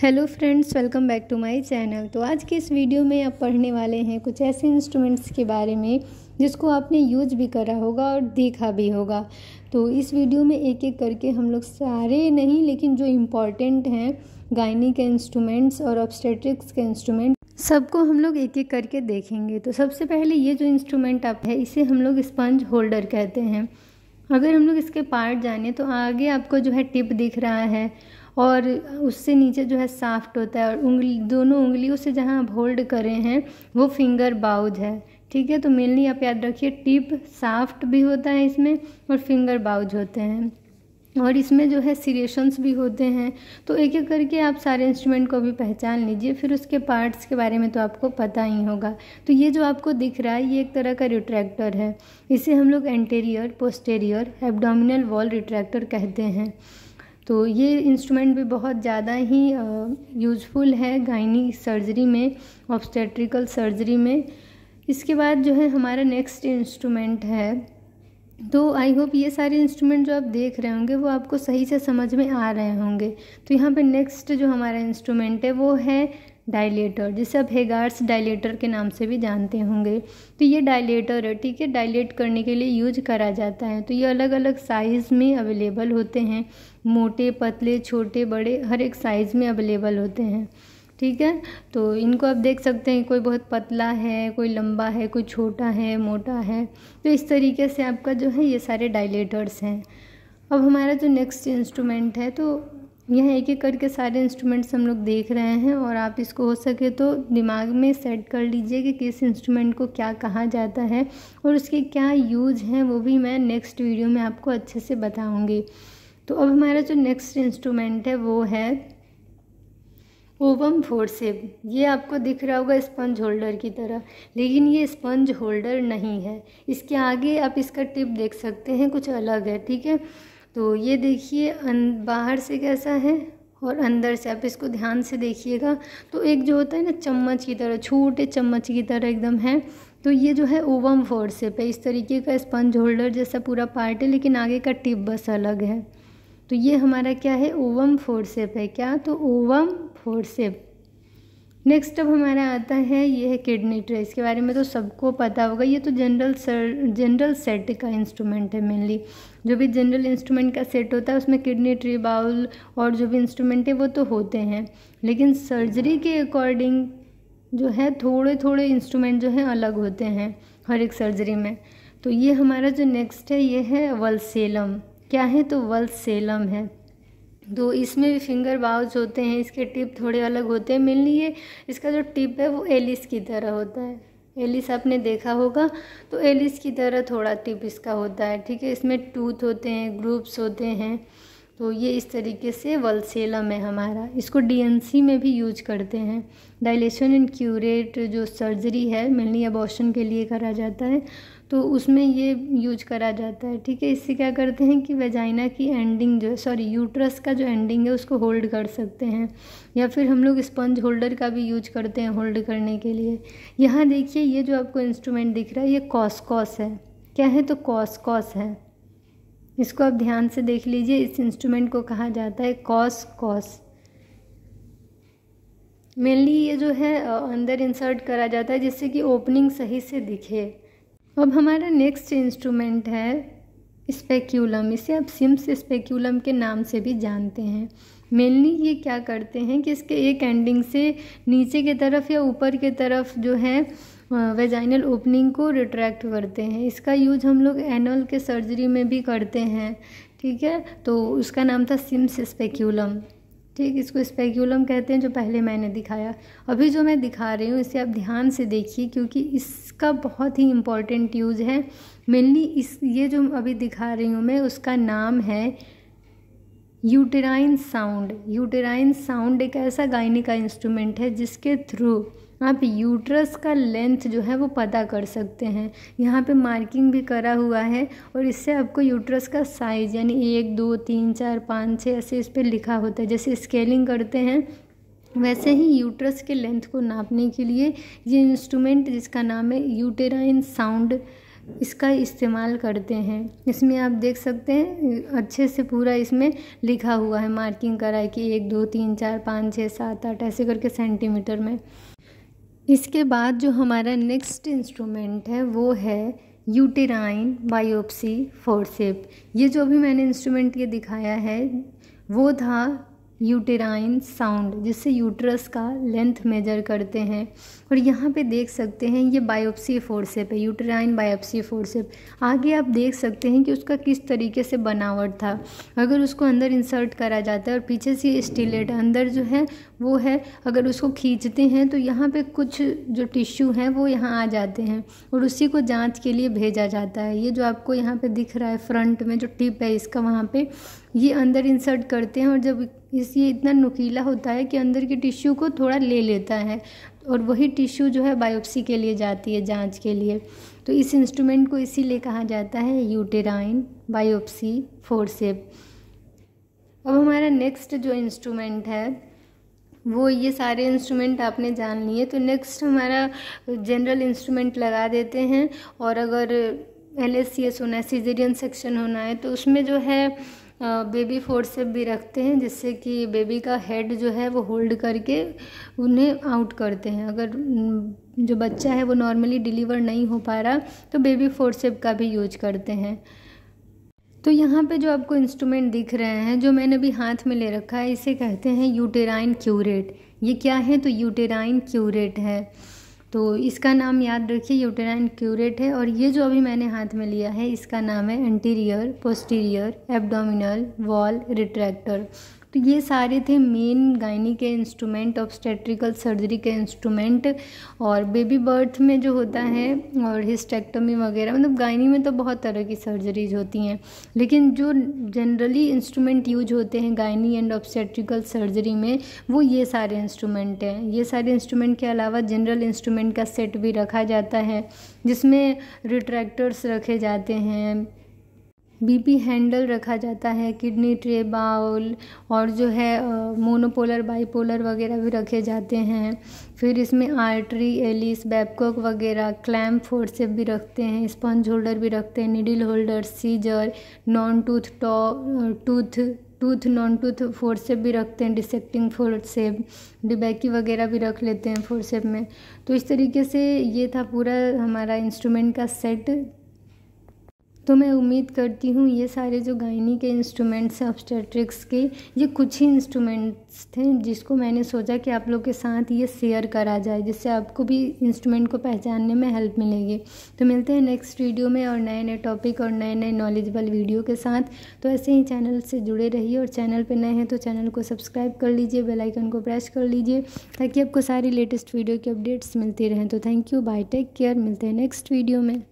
Hello friends, welcome back to my channel. तो आज के इस वीडियो में आप पढ़ने वाले हैं कुछ ऐसे इंस्ट्रूमेंट्स के बारे में जिसको आपने यूज भी करा होगा और देखा भी होगा। तो इस वीडियो में एक एक करके हम लोग सारे नहीं, लेकिन जो इम्पॉर्टेंट हैं गायनी के इंस्ट्रूमेंट्स और ऑब्स्टेट्रिक्स के इंस्ट्रूमेंट सबको हम लोग एक एक करके देखेंगे। तो सबसे पहले ये जो इंस्ट्रूमेंट आप है इसे हम लोग स्पंज होल्डर कहते हैं। अगर हम लोग इसके पार्ट जाने तो आगे आपको जो है टिप दिख रहा है और उससे नीचे जो है साफ्ट होता है, और दोनों उंगलियों से जहाँ आप होल्ड करें हैं वो फिंगर बाउज है। ठीक है, तो मेनली आप याद रखिए टिप साफ्ट भी होता है इसमें और फिंगर बाउज होते हैं, और इसमें जो है सिरेशंस भी होते हैं। तो एक एक करके आप सारे इंस्ट्रूमेंट को भी पहचान लीजिए, फिर उसके पार्ट्स के बारे में तो आपको पता ही होगा। तो ये जो आपको दिख रहा है ये एक तरह का रिट्रैक्टर है। इसे हम लोग anterior, posterior, abdominal wall retractor कहते हैं। तो ये इंस्ट्रूमेंट भी बहुत ज़्यादा ही यूज़फुल है गायनी सर्जरी में, ऑब्स्टेट्रिकल सर्जरी में। इसके बाद जो है हमारा नेक्स्ट इंस्ट्रूमेंट है। तो आई होप ये सारे इंस्ट्रूमेंट जो आप देख रहे होंगे वो आपको सही से समझ में आ रहे होंगे। तो यहाँ पे नेक्स्ट जो हमारा इंस्ट्रूमेंट है वो है डायलेटर, जिसे आप हेगार्ड्स डायलेटर के नाम से भी जानते होंगे। तो ये डायलेटर है, ठीक है, डायलेट करने के लिए यूज करा जाता है। तो ये अलग अलग साइज़ में अवेलेबल होते हैं, मोटे, पतले, छोटे, बड़े, हर एक साइज़ में अवेलेबल होते हैं। ठीक है, तो इनको आप देख सकते हैं, कोई बहुत पतला है, कोई लंबा है, कोई छोटा है, मोटा है। तो इस तरीके से आपका जो है ये सारे डायलेटर्स हैं। अब हमारा जो नेक्स्ट इंस्ट्रूमेंट है, तो यह एक एक करके सारे इंस्ट्रूमेंट्स हम लोग देख रहे हैं, और आप इसको हो सके तो दिमाग में सेट कर लीजिए कि किस इंस्ट्रूमेंट को क्या कहा जाता है और उसके क्या यूज हैं, वो भी मैं नेक्स्ट वीडियो में आपको अच्छे से बताऊंगी। तो अब हमारा जो नेक्स्ट इंस्ट्रूमेंट है वो है ओवम फोर्सेप। ये आपको दिख रहा होगा स्पंज होल्डर की तरह, लेकिन ये स्पंज होल्डर नहीं है। इसके आगे आप इसका टिप देख सकते हैं, कुछ अलग है। ठीक है, तो ये देखिए बाहर से कैसा है और अंदर से, आप इसको ध्यान से देखिएगा तो एक जो होता है ना चम्मच की तरह, छोटे चम्मच की तरह एकदम है। तो ये जो है ओवम फोर्सेप है, इस तरीके का स्पंज होल्डर जैसा पूरा पार्ट है, लेकिन आगे का टिप बस अलग है। तो ये हमारा क्या है, ओवम फोर्सेप है। क्या, तो ओवम फोर्सेप। नेक्स्ट अब हमारा आता है, ये है किडनी ट्रे। इसके बारे में तो सबको पता होगा। ये तो जनरल सेट का इंस्ट्रूमेंट है। मेनली जो भी जनरल इंस्ट्रूमेंट का सेट होता है उसमें किडनी ट्रे, बाउल और जो भी इंस्ट्रूमेंट है वो तो होते हैं, लेकिन सर्जरी के अकॉर्डिंग जो है थोड़े थोड़े इंस्ट्रूमेंट जो हैं अलग होते हैं हर एक सर्जरी में। तो ये हमारा जो नेक्स्ट है ये है वल्सेलम। क्या है, तो वल्सेलम है। तो इसमें भी फिंगर बाउज होते हैं, इसके टिप थोड़े अलग होते हैं। मेनली ये इसका जो टिप है वो एलिस की तरह होता है। एलिस आपने देखा होगा, तो एलिस की तरह थोड़ा टिप इसका होता है। ठीक है, इसमें टूथ होते हैं, ग्रुप्स होते हैं। तो ये इस तरीके से वल्सेलम है हमारा। इसको डीएनसी में भी यूज करते हैं। डायलेशन एंड क्यूरेट जो सर्जरी है मेनली अबॉर्शन के लिए करा जाता है, तो उसमें ये यूज करा जाता है। ठीक है, इससे क्या करते हैं कि वेजाइना की एंडिंग जो है, यूट्रस का जो एंडिंग है उसको होल्ड कर सकते हैं, या फिर हम लोग स्पंज होल्डर का भी यूज करते हैं होल्ड करने के लिए। यहाँ देखिए ये जो आपको इंस्ट्रूमेंट दिख रहा है ये कॉस्कॉस है। क्या है, तो कॉस्कॉस है। इसको आप ध्यान से देख लीजिए, इस इंस्ट्रूमेंट को कहा जाता है कॉस्कॉस। मेनली ये जो है अंदर इंसर्ट करा जाता है जिससे कि ओपनिंग सही से दिखे। अब हमारा नेक्स्ट इंस्ट्रूमेंट है स्पेक्यूलम। इसे आप सिम्स स्पेक्यूलम के नाम से भी जानते हैं। मेनली ये क्या करते हैं कि इसके एक एंडिंग से नीचे की तरफ या ऊपर की तरफ जो है वेजाइनल ओपनिंग को रिट्रैक्ट करते हैं। इसका यूज हम लोग एनल के सर्जरी में भी करते हैं। ठीक है, तो उसका नाम था सिम्स स्पेक्यूलम। ठीक, इसको स्पेक्यूलम कहते हैं जो पहले मैंने दिखाया। अभी जो मैं दिखा रही हूँ इसे आप ध्यान से देखिए, क्योंकि इसका बहुत ही इम्पॉर्टेंट यूज है। मेनली ये जो अभी दिखा रही हूँ मैं उसका नाम है यूटेराइन साउंड। यूटेराइन साउंड एक ऐसा गायनी का इंस्ट्रूमेंट है जिसके थ्रू आप यूट्रस का लेंथ जो है वो पता कर सकते हैं। यहाँ पे मार्किंग भी करा हुआ है, और इससे आपको यूट्रस का साइज़ यानी 1, 2, 3, 4, 5, 6 ऐसे इस पर लिखा होता है। जैसे स्केलिंग करते हैं वैसे ही यूट्रस के लेंथ को नापने के लिए ये इंस्ट्रूमेंट जिसका नाम है यूटेराइन साउंड इसका इस्तेमाल करते हैं। इसमें आप देख सकते हैं अच्छे से पूरा इसमें लिखा हुआ है, मार्किंग करा है कि 1 2 3 4 5 6 7 8 ऐसे करके सेंटीमीटर में। इसके बाद जो हमारा नेक्स्ट इंस्ट्रूमेंट है वो है यूटेराइन बायोप्सी फोर्सेप्स। ये जो अभी मैंने इंस्ट्रूमेंट ये दिखाया है वो था यूटेराइन साउंड, जिससे यूट्रस का लेंथ मेजर करते हैं। और यहाँ पे देख सकते हैं ये बायोप्सी फोर्सेप है, यूटेराइन बायोप्सी फोर्सेप। आगे आप देख सकते हैं कि उसका किस तरीके से बनावट था। अगर उसको अंदर इंसर्ट करा जाता है और पीछे से स्टिलेट अंदर जो है वो है, अगर उसको खींचते हैं तो यहाँ पे कुछ जो टिश्यू हैं वो यहाँ आ जाते हैं और उसी को जांच के लिए भेजा जाता है। ये जो आपको यहाँ पे दिख रहा है फ्रंट में जो टिप है इसका, वहाँ पे ये अंदर इंसर्ट करते हैं और जब ये इतना नुकीला होता है कि अंदर के टिश्यू को थोड़ा ले लेता है और वही टिश्यू जो है बायोप्सी के लिए जाती है, जांच के लिए। तो इस इंस्ट्रूमेंट को इसीलिए कहा जाता है यूटेराइन बायोप्सी फोर्सेप। अब हमारा नेक्स्ट जो इंस्ट्रूमेंट है वो, ये सारे इंस्ट्रूमेंट आपने जान लिए, तो नेक्स्ट हमारा जनरल इंस्ट्रूमेंट लगा देते हैं। और अगर LSCS होना है, सीजेरियन सेक्शन होना है, तो उसमें जो है बेबी फोर्सेप भी रखते हैं, जिससे कि बेबी का हेड जो है वो होल्ड करके उन्हें आउट करते हैं। अगर जो बच्चा है वो नॉर्मली डिलीवर नहीं हो पा रहा तो बेबी फोर्सेप का भी यूज करते हैं। तो यहाँ पे जो आपको इंस्ट्रूमेंट दिख रहे हैं जो मैंने अभी हाथ में ले रखा है, इसे कहते हैं यूटेराइन क्यूरेट। ये क्या है? तो यूटेराइन क्यूरेट है, तो इसका नाम याद रखिए, यूटेराइन क्यूरेट है। और ये जो अभी मैंने हाथ में लिया है इसका नाम है anterior posterior abdominal wall retractor. तो ये सारे थे मेन गायनी के इंस्ट्रूमेंट, ऑब्स्टेट्रिकल सर्जरी के इंस्ट्रूमेंट। और बेबी बर्थ में जो होता है और हिस्टेक्टोमी वगैरह, मतलब गायनी में तो बहुत तरह की सर्जरीज होती हैं, लेकिन जो जनरली इंस्ट्रूमेंट यूज होते हैं गायनी एंड ऑब्स्टेट्रिकल सर्जरी में वो ये सारे इंस्ट्रूमेंट हैं। ये सारे इंस्ट्रूमेंट के अलावा जनरल इंस्ट्रूमेंट का सेट भी रखा जाता है, जिसमें रिट्रैक्टर्स रखे जाते हैं, BP हैंडल रखा जाता है, किडनी ट्रे, बाउल, और जो है मोनोपोलर बाइपोलर वगैरह भी रखे जाते हैं। फिर इसमें आर्टरी, एलिस, बैबकॉक वगैरह, क्लैम्प फोर्सेप भी रखते हैं, स्पंज होल्डर भी रखते हैं, needle holder, scissor, non tooth non tooth forcep भी रखते हैं, डिसेक्टिंग फोर्सेप, डिबैकी वगैरह भी रख लेते हैं फोर्सेप में। तो इस तरीके से ये था पूरा हमारा इंस्ट्रूमेंट का सेट। तो मैं उम्मीद करती हूँ ये सारे जो गायनी के इंस्ट्रूमेंट्स हैं ऑब्स्टेट्रिक्स के, ये कुछ ही इंस्ट्रूमेंट्स थे जिसको मैंने सोचा कि आप लोग के साथ ये शेयर करा जाए, जिससे आपको भी इंस्ट्रूमेंट को पहचानने में हेल्प मिलेगी। तो मिलते हैं नेक्स्ट वीडियो में और नए नए टॉपिक और नए नए नॉलेजेबल वीडियो के साथ। तो ऐसे ही चैनल से जुड़े रहिए, और चैनल पर नए हैं तो चैनल को सब्सक्राइब कर लीजिए, बेल आइकन को प्रेस कर लीजिए, ताकि आपको सारी लेटेस्ट वीडियो की अपडेट्स मिलती रहें। तो thank you, bye, take care, मिलते हैं नेक्स्ट वीडियो में।